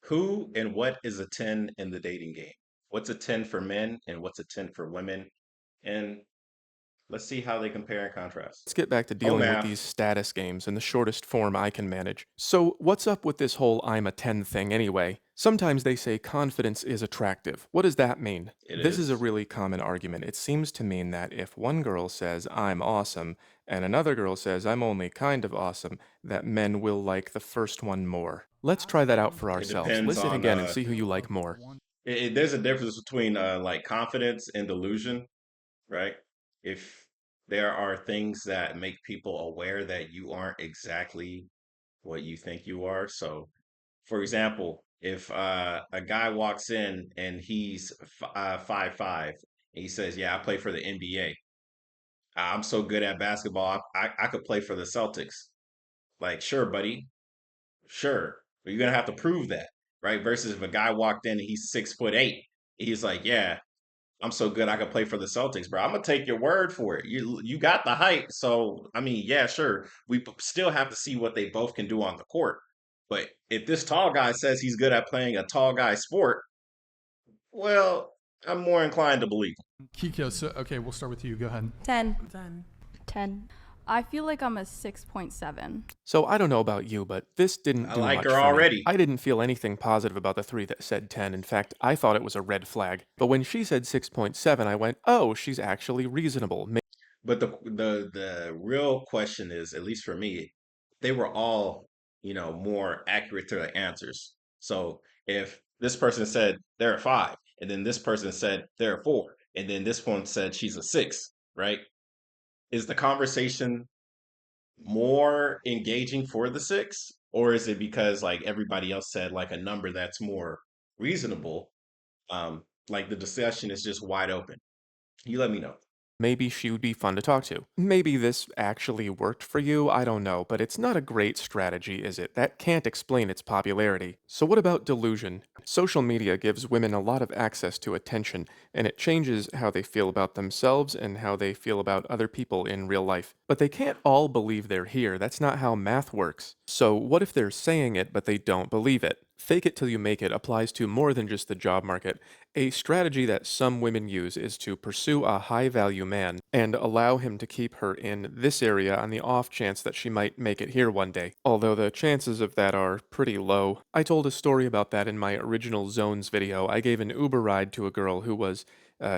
Who and what is a 10 in the dating game? What's a 10 for men and what's a 10 for women? And let's see how they compare and contrast. Let's get back to Oh, dealing with math. these status games in the shortest form I can manage. So, what's up with this whole I'm a 10 thing anyway? Sometimes they say confidence is attractive. What does that mean? It This is a is. really common argument. It seems to mean that if one girl says I'm awesome and another girl says I'm only kind of awesome, that men will like the first one more. Let's try that out for It ourselves. depends Listen on again and see who you like more. there's a difference between like confidence and delusion, right? If there are things that make people aware that you aren't exactly what you think you are. So, for example, if a guy walks in and he's 5'5" and he says, "Yeah, I play for the NBA. I'm so good at basketball. I could play for the Celtics." Like, sure, buddy, sure, but you're gonna have to prove that, right? Versus if a guy walked in and he's 6'8", he's like, "Yeah, I'm so good I could play for the Celtics, bro. I'm gonna take your word for it. You got the height, so I mean, yeah, sure. Still have to see what they both can do on the court. But if this tall guy says he's good at playing a tall guy sport, well, I'm more inclined to believe. Kiko, so okay, we'll start with you. Go ahead. 10. 10. 10. I feel like I'm a 6.7. So I don't know about you, but this didn't I do like much her for me. already. I didn't feel anything positive about the three that said 10. In fact, I thought it was a red flag. But when she said 6.7, I went, oh, she's actually reasonable. But the real question is, at least for me, they were all, more accurate to the answers. So if this person said they're a 5, and then this person said they're a 4, and then this one said she's a 6, right? Is the conversation more engaging for the 6, or is it because like everybody else said like a number that's more reasonable? Like the discussion is just wide open. You let me know. Maybe she would be fun to talk to. Maybe this actually worked for you, I don't know, but it's not a great strategy, is it? That can't explain its popularity. So what about delusion? Social media gives women a lot of access to attention, and it changes how they feel about themselves and how they feel about other people in real life. But they can't all believe they're here, that's not how math works. So what if they're saying it but they don't believe it? Fake it till you make it applies to more than just the job market. A strategy that some women use is to pursue a high value man and allow him to keep her in this area on the off chance that she might make it here one day, although the chances of that are pretty low. I told a story about that in my original Zones video. I gave an Uber ride to a girl who was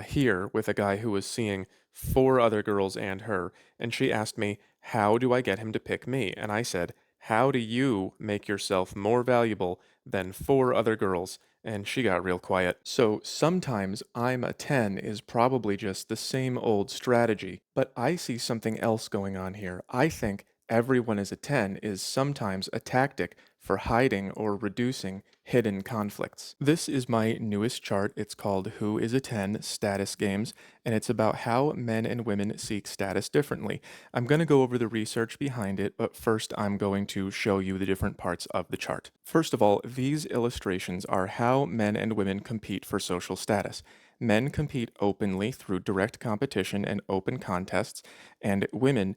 here with a guy who was seeing 4 other girls and her, and she asked me, how do I get him to pick me? And I said, how do you make yourself more valuable than 4 other girls? And she got real quiet. So sometimes I'm a 10 is probably just the same old strategy, but I see something else going on here. I think everyone is a 10 is sometimes a tactic for hiding or reducing hidden conflicts. This is my newest chart. It's called Who is a 10 Status Games, and it's about how men and women seek status differently. I'm going to go over the research behind it, but first I'm going to show you the different parts of the chart. First of all, these illustrations are how men and women compete for social status. Men compete openly through direct competition and open contests, and women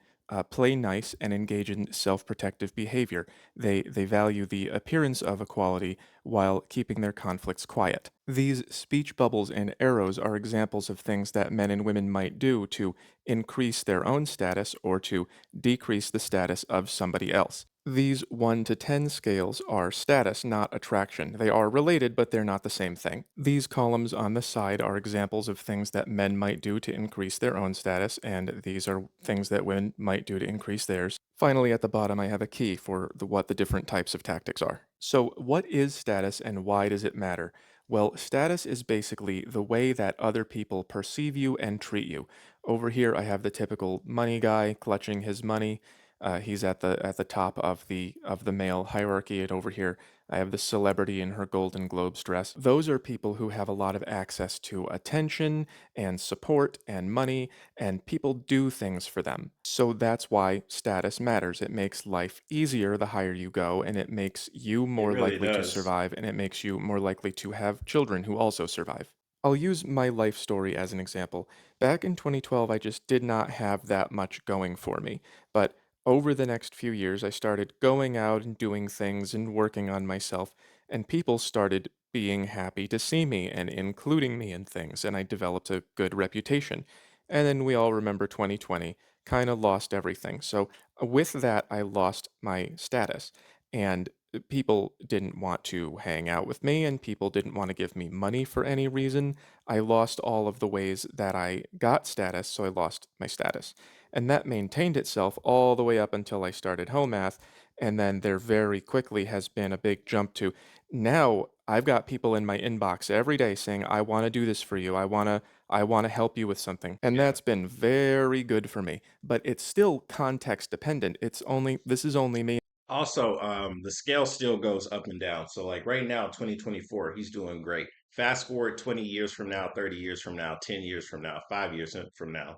play nice and engage in self-protective behavior. They value the appearance of equality while keeping their conflicts quiet. These speech bubbles and arrows are examples of things that men and women might do to increase their own status or to decrease the status of somebody else. These 1 to 10 scales are status, not attraction. They are related, but they're not the same thing. These columns on the side are examples of things that men might do to increase their own status, and these are things that women might do to increase theirs. Finally, at the bottom, I have a key for what the different types of tactics are. So, what is status and why does it matter? Well, status is basically the way that other people perceive you and treat you. Over here, I have the typical money guy clutching his money. He's at the top of the male hierarchy, and over here I have the celebrity in her Golden Globes dress. Those are people who have a lot of access to attention and support and money, and people do things for them. So that's why status matters. It makes life easier the higher you go, and it makes you It more really likely to does. survive, and it makes you more likely to have children who also survive. I'll use my life story as an example. Back in 2012, I just did not have that much going for me. But over the next few years, I started going out and doing things and working on myself. and people started being happy to see me and including me in things, and I developed a good reputation. And then we all remember 2020 kind of lost everything. So, with that, I lost my status. And people didn't want to hang out with me, and people didn't want to give me money for any reason. I lost all of the ways that I got status, so I lost my status. And that maintained itself all the way up until I started home math. And then there very quickly has been a big jump to now I've got people in my inbox every day saying, I want to do this for you. I want to help you with something. And Yeah. that's been very good for me. But it's still context dependent. This is only me. Also, the scale still goes up and down. So, like right now, 2024, he's doing great. Fast forward 20 years from now, 30 years from now, 10 years from now, 5 years from now,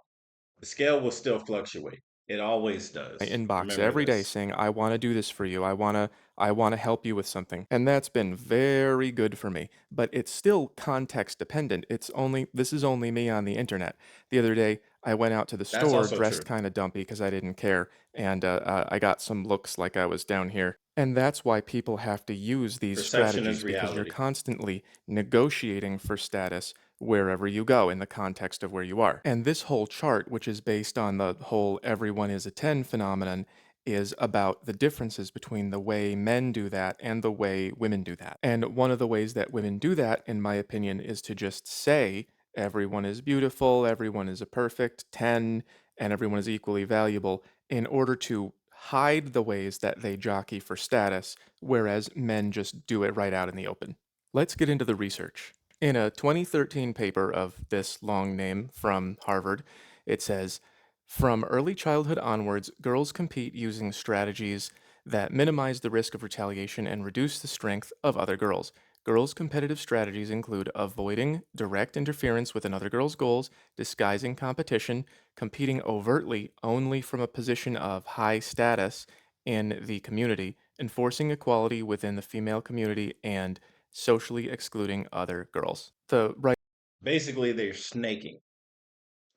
the scale will still fluctuate. It always My does. inbox Remember every day this. saying, I want to do this for you. I want to help you with something. And that's been very good for me. But it's still context dependent. This is only me on the internet. The other day, I went out to the That's store also dressed true. kind of dumpy because I didn't care. And I got some looks like I was down here. And that's why people have to use these Perception is strategies because you're reality. constantly negotiating for status wherever you go in the context of where you are. And this whole chart, which is based on the whole everyone is a 10 phenomenon, is about the differences between the way men do that and the way women do that. And one of the ways that women do that, in my opinion, is to just say everyone is beautiful, everyone is a perfect 10, and everyone is equally valuable in order to hide the ways that they jockey for status, whereas men just do it right out in the open. Let's get into the research. In a 2013 paper of this long name from Harvard, it says, from early childhood onwards, girls compete using strategies that minimize the risk of retaliation and reduce the strength of other girls. Girls' competitive strategies include avoiding direct interference with another girl's goals, disguising competition, competing overtly only from a position of high status in the community, enforcing equality within the female community, and socially excluding other girls. The right Basically, they're snaking.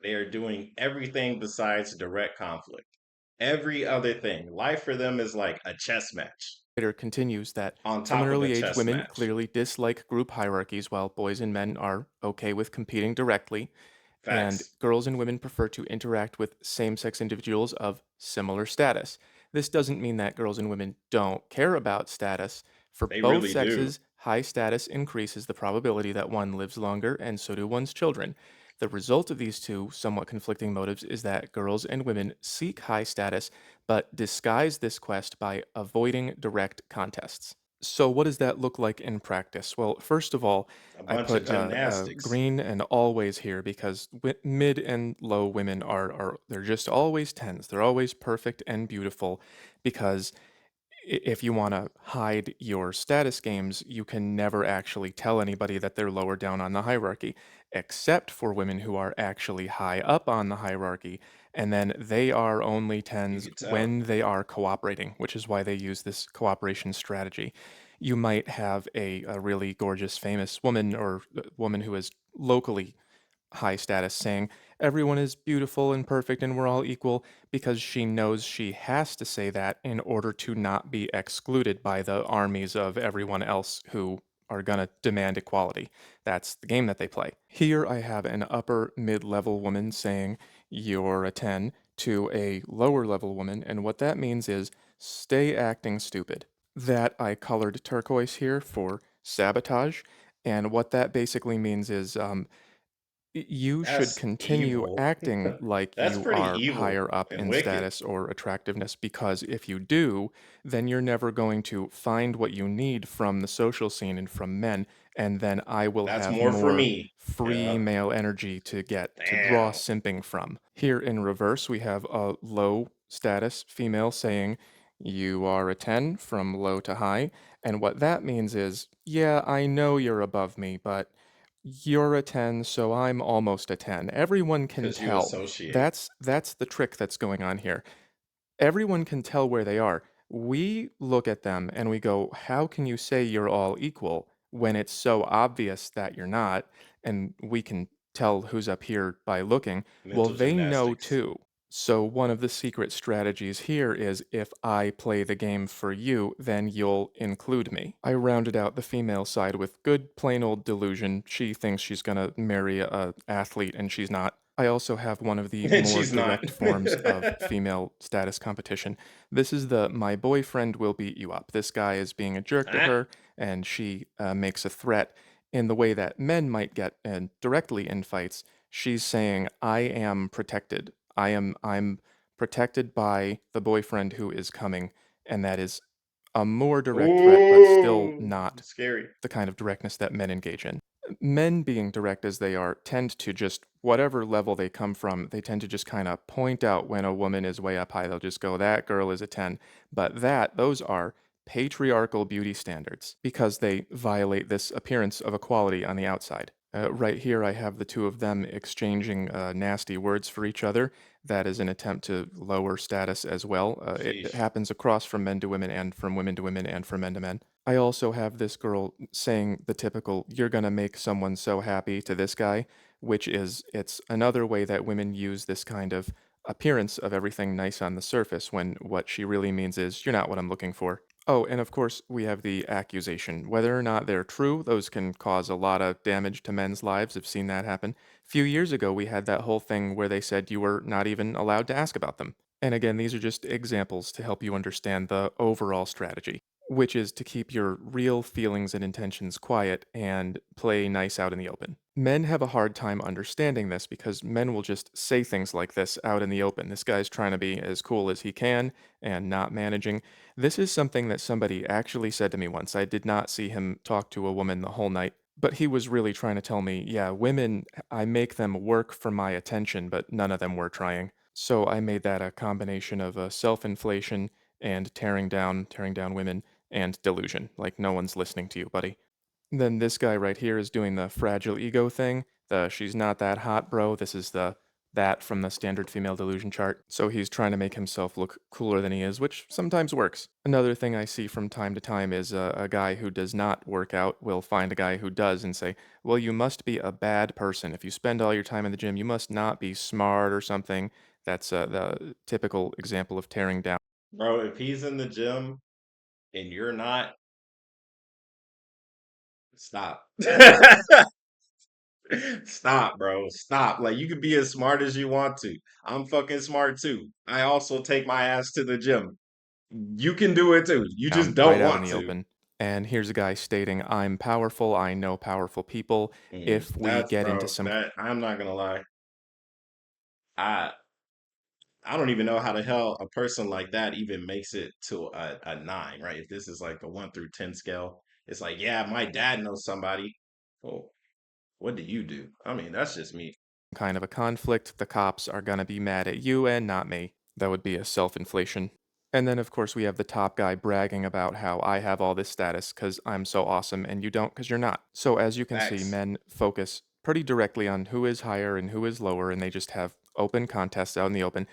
They are doing everything besides direct conflict. Every other thing. Life for them is like a chess match writer continues that on from an top of a early age, chess women match. clearly dislike group hierarchies, while boys and men are okay with competing directly, and Facts. girls and women prefer to interact with same sex individuals of similar status. This doesn't mean that girls and women don't care about status. For They both really do. sexes, high status increases the probability that one lives longer, and so do one's children. The result of these two somewhat conflicting motives is that girls and women seek high status but disguise this quest by avoiding direct contests. So, what does that look like in practice? Well, first of all, A I bunch of put gymnastics. green and always here because mid and low women they're just always tens. They're always perfect and beautiful because if you want to hide your status games, you can never actually tell anybody that they're lower down on the hierarchy, except for women who are actually high up on the hierarchy. And then they are only You tens could tell. when they are cooperating, which is why they use this cooperation strategy. You might have a really gorgeous, famous woman or woman who is locally high status saying everyone is beautiful and perfect and we're all equal because she knows she has to say that in order to not be excluded by the armies of everyone else who are going to demand equality. That's the game that they play. Here I have an upper mid level woman saying, you're a 10, to a lower level woman, and what that means is stay acting stupid. That I colored turquoise here for sabotage, and what that basically means is you should That's continue evil. acting like That's you pretty are evil higher up and in wicked. status or attractiveness because if you do, then you're never going to find what you need from the social scene and from men, and then I will That's have more for more me. free Yeah. male energy to draw Damn. simping from. Here in reverse, we have a low status female saying, you are a 10 from low to high, and what that means is, yeah, I know you're above me, but you're a 10, so I'm almost a 10. Everyone can Because you tell. associate. That's the trick that's going on here. Everyone can tell where they are. We look at them and we go, "How can you say you're all equal when it's so obvious that you're not?" And we can tell who's up here by looking. Well, Mental they know gymnastics. too. So, one of the secret strategies here is if I play the game for you, then you'll include me. I rounded out the female side with good, plain old delusion. She thinks she's gonna marry a athlete, and she's not. I also have one of the And more she's not. direct forms of female status competition. This is the my boyfriend will beat you up. This guy is being a jerk to Ah, her, and she makes a threat in the way that men might get directly in fights. She's saying, I am protected. I'm protected by the boyfriend who is coming, and that is a more direct threat, but still ooh, not scary. the kind of directness that men engage in. Men, being direct as they are, tend to just, whatever level they come from, they tend to just kind of point out when a woman is way up high. They'll just go, that girl is a 10. But those are patriarchal beauty standards because they violate this appearance of equality on the outside. Right here, I have the two of them exchanging nasty words for each other. That is an attempt to lower status as well. It Sheesh. happens across from men to women and from women to women and from men to men. I also have this girl saying the typical, you're gonna make someone so happy to this guy, which is, it's another way that women use this kind of appearance of everything nice on the surface when what she really means is, you're not what I'm looking for. Oh, and of course, we have the accusation. Whether or not they're true, those can cause a lot of damage to men's lives. I've seen that happen. A few years ago, we had that whole thing where they said you were not even allowed to ask about them. And again, these are just examples to help you understand the overall strategy, which is to keep your real feelings and intentions quiet and play nice out in the open. Men have a hard time understanding this because men will just say things like this out in the open. This guy's trying to be as cool as he can and not managing. This is something that somebody actually said to me once. I did not see him talk to a woman the whole night, but he was really trying to tell me, yeah, women, I make them work for my attention, but none of them were trying. So I made that a combination of self-inflation and tearing down women and delusion. Like no one's listening to you, buddy. Then this guy right here is doing the fragile ego thing. The she's not that hot, bro. This is the that from the standard female delusion chart. So he's trying to make himself look cooler than he is, which sometimes works. Another thing I see from time to time is a guy who does not work out will find a guy who does and say, well, you must be a bad person. If you spend all your time in the gym, you must not be smart or something. That's the typical example of tearing down. Bro, if he's in the gym and you're not, stop. Stop, bro. Stop. Like you can be as smart as you want to. I'm fucking smart too. I also take my ass to the gym. You can do it too. You just Right don't out in want the to. open. And here's a guy stating, I'm powerful, I know powerful people. If we That's get into bro. some That I'm not gonna lie. I I don't even know how the hell a person like that even makes it to a nine, right? If this is like a 1 through 10 scale, it's like, yeah, my dad knows somebody. Oh, what do you do? I mean, that's just me. kind of a conflict, the cops are gonna be mad at you and not me. That would be a self-inflation. And then, of course, we have the top guy bragging about how I have all this status because I'm so awesome and you don't because you're not. So, as you can see, Facts. men focus pretty directly on who is higher and who is lower, and they just have open contests out in the open.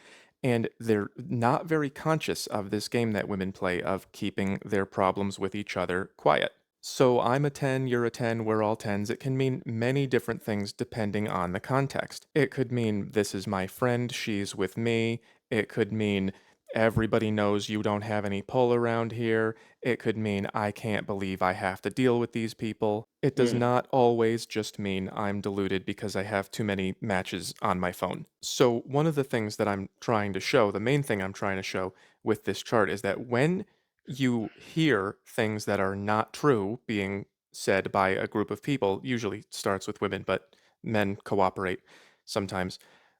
And they're not very conscious of this game that women play of keeping their problems with each other quiet. So I'm a 10, you're a 10, we're all 10s. It can mean many different things depending on the context. It could mean this is my friend, she's with me. It could mean everybody knows you don't have any pull around here. It could mean I can't believe I have to deal with these people. It does Hmm. not always just mean I'm deluded because I have too many matches on my phone. So, one of the things that I'm trying to show, the main thing I'm trying to show with this chart is that when you hear things that are not true being said by a group of people, usually starts with women, but men cooperate sometimes.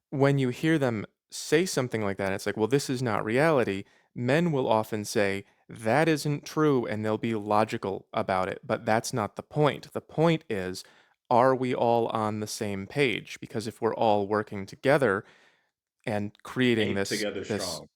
When you hear them say something like that, it's like, well, this is not reality. Men will often say, that isn't true, and they'll be logical about it. But that's not the point. The point is, are we all on the same page? Because if we're all working together and creating Ape this together this strong.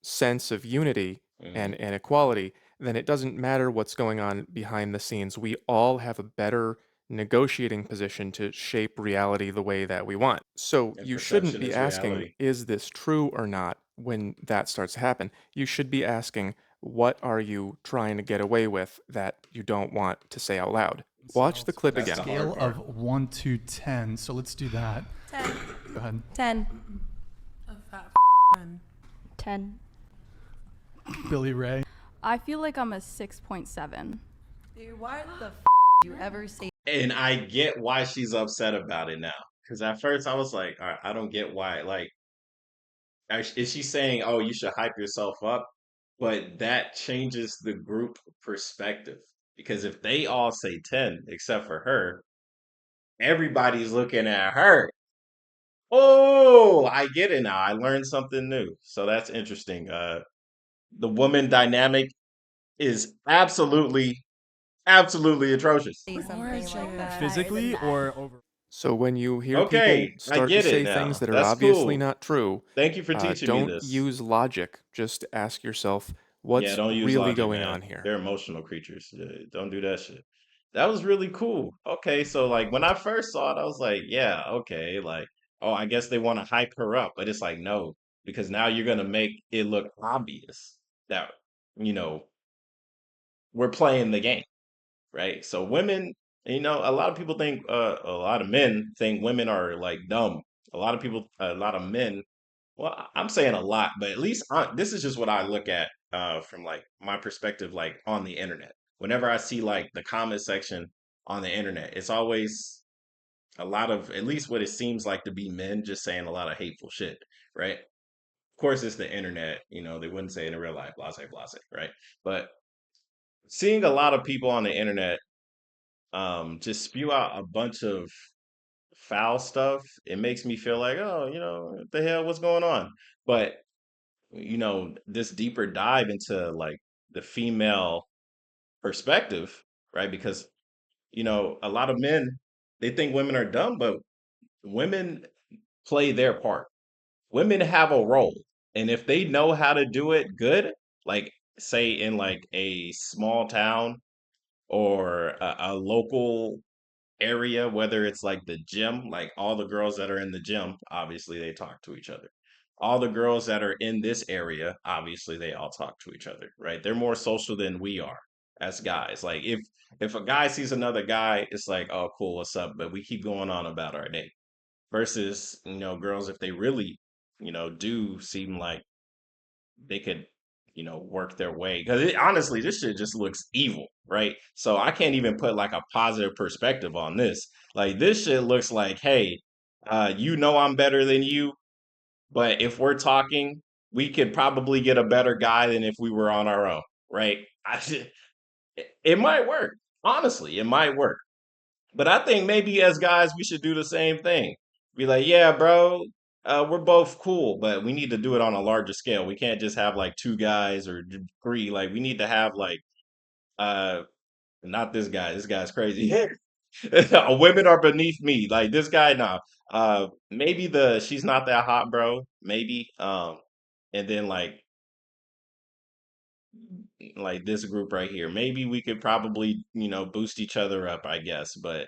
sense of unity Hmm. and equality, then it doesn't matter what's going on behind the scenes. We all have a better negotiating position to shape reality the way that we want. So And you shouldn't perception be is asking, reality. is this true or not, when that starts to happen? You should be asking, what are you trying to get away with that you don't want to say out loud? Watch So the clip That's the again. hard scale of part. 1 to 10. So let's do that. 10. Go ahead. 10. 10. Billy Ray. I feel like I'm a 6.7. Dude, why the you ever say And I get why she's upset about it now. Because at first I was like, all right, I don't get why. Like, is she saying, oh, you should hype yourself up? But that changes the group perspective. Because if they all say 10, except for her, everybody's looking at her. Oh, I get it now. I learned something new. So that's interesting. The woman dynamic is absolutely atrocious. something like that? Physically or over? So when you hear people Okay, I start to get it say things now. that are That's obviously cool. not true, Thank you for teaching me don't this. use logic. Just ask yourself, Yeah, what's don't use really logic, going man. on here? They're emotional creatures. Yeah, don't do that shit. That was really cool. Okay, so like when I first saw it, I was like, yeah, okay, like, oh, I guess they want to hype her up, but it's like, no, because now you're gonna make it look obvious that, you know, we're playing the game, right? So women, a lot of people think, a lot of men think women are like dumb. A lot of men, well, I'm saying a lot, but at least this is just what I look at from like my perspective, like on the internet. Whenever I see like the comment section on the internet, it's always a lot of, at least what it seems like to be, men just saying a lot of hateful shit, right? Of course, it's the internet. They wouldn't say it in real life, blase, blase, right? But seeing a lot of people on the internet just spew out a bunch of foul stuff, it makes me feel like, oh, what the hell, what's going on? But this deeper dive into like the female perspective, right? Because a lot of men, they think women are dumb, but women play their part. Women have a role, and if they know how to do it good, like say in like a small town or a local area, whether it's like the gym, like all the girls that are in the gym, obviously they talk to each other. All the girls that are in this area, obviously they all talk to each other, right? They're more social than we are as guys. Like if a guy sees another guy, it's like, oh cool, what's up? But we keep going on about our day. Versus, girls, if they really, do seem like they could, work their way. Because honestly, this shit just looks evil, right? So I can't even put like a positive perspective on this. Like this shit looks like, hey, I'm better than you, but if we're talking, we could probably get a better guy than if we were on our own, right? It might work. Honestly, it might work. But I think maybe as guys, we should do the same thing. Be like, yeah, bro, we're both cool, but we need to do it on a larger scale. We can't just have like two guys or three. Like, we need to have like, uh, not this guy. This guy's crazy. Women are beneath me. Like this guy, nah. Maybe she's not that hot, bro. Maybe. And then like this group right here. Maybe we could probably, boost each other up, I guess. But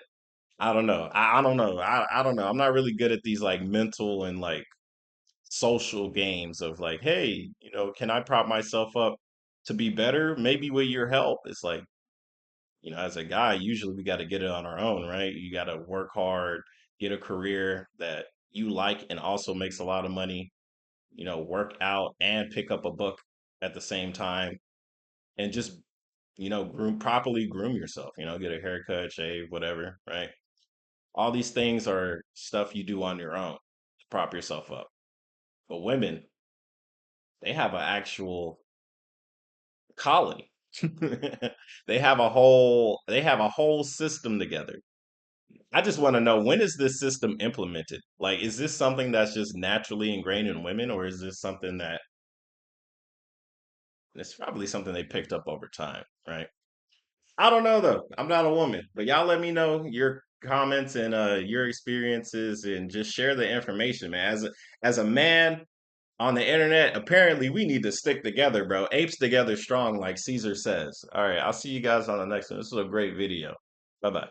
I don't know. I don't know. I don't know. I'm not really good at these like mental and like social games of like, hey, can I prop myself up to be better? Maybe with your help. It's like, as a guy, usually we got to get it on our own, right? You got to work hard, get a career that you like and also makes a lot of money, work out and pick up a book at the same time and just, properly groom yourself, get a haircut, shave, whatever, right? All these things are stuff you do on your own to prop yourself up. But women, they have an actual colony. They have a whole system together. I just want to know, when is this system implemented? Like, is this something that's just naturally ingrained in women, or is this something that it's probably something they picked up over time, right? I don't know though. I'm not a woman, but y'all let me know your comments and your experiences and just share the information, man. As a man on the internet, apparently we need to stick together, bro. Apes together strong, like Caesar says. All right, I'll see you guys on the next one. This was a great video. Bye bye.